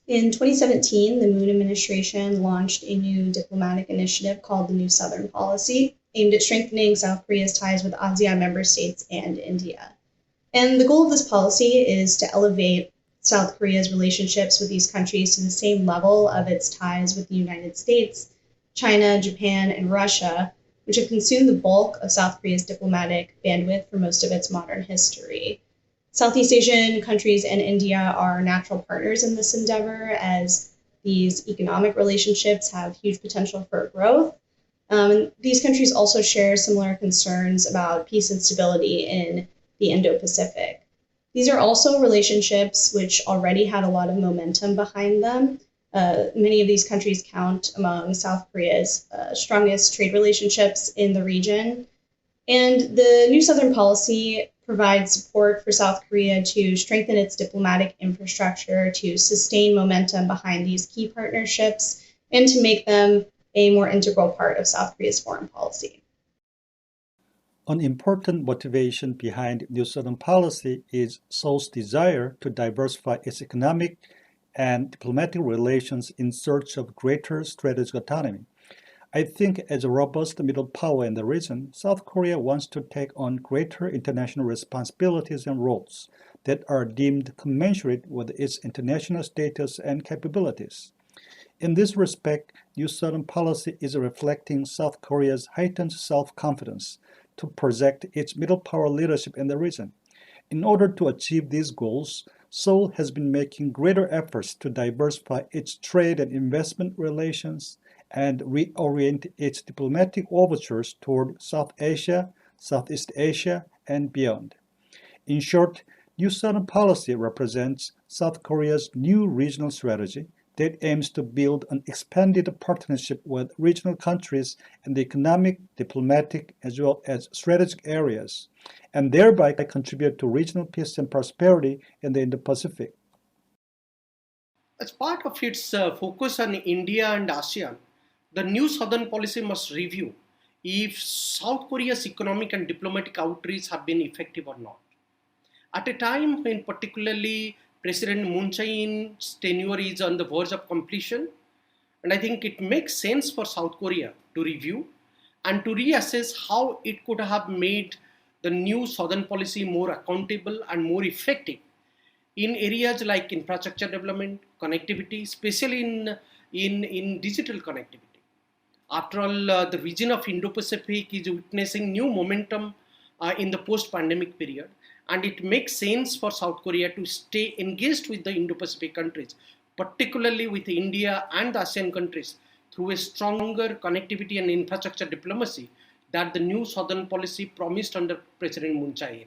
In 2017, the Moon administration launched a new diplomatic initiative called the New Southern Policy, aimed at strengthening South Korea's ties with ASEAN member states and India. And the goal of this policy is to elevate South Korea's relationships with these countries to the same level of its ties with the United States, China, Japan, and Russia, which have consumed the bulk of South Korea's diplomatic bandwidth for most of its modern history. Southeast Asian countries and India are natural partners in this endeavor as these economic relationships have huge potential for growth. And these countries also share similar concerns about peace and stability in the Indo-Pacific. These are also relationships which already had a lot of momentum behind them. Many of these countries count among South Korea's strongest trade relationships in the region. And the New Southern Policy provides support for South Korea to strengthen its diplomatic infrastructure, to sustain momentum behind these key partnerships, and to make them a more integral part of South Korea's foreign policy. An important motivation behind New Southern Policy is Seoul's desire to diversify its economic and diplomatic relations in search of greater strategic autonomy. I think as a robust middle power in the region, South Korea wants to take on greater international responsibilities and roles that are deemed commensurate with its international status and capabilities. In this respect, New Southern Policy is reflecting South Korea's heightened self-confidence to project its middle power leadership in the region. In order to achieve these goals, Seoul has been making greater efforts to diversify its trade and investment relations and reorient its diplomatic overtures toward South Asia, Southeast Asia, and beyond. In short, New Southern Policy represents South Korea's new regional strategy that aims to build an expanded partnership with regional countries in the economic, diplomatic, as well as strategic areas, and thereby contribute to regional peace and prosperity in the Indo-Pacific. As part of its focus on India and ASEAN, the new Southern Policy must review if South Korea's economic and diplomatic outreach have been effective or not. At a time when particularly President Moon Jae-in's tenure is on the verge of completion, and I think it makes sense for South Korea to review and to reassess how it could have made the new Southern Policy more accountable and more effective in areas like infrastructure development, connectivity, especially in digital connectivity. After all, the region of Indo-Pacific is witnessing new momentum in the post-pandemic period, and it makes sense for South Korea to stay engaged with the Indo-Pacific countries, particularly with India and the ASEAN countries, through a stronger connectivity and infrastructure diplomacy that the new Southern Policy promised under President Moon Jae-in.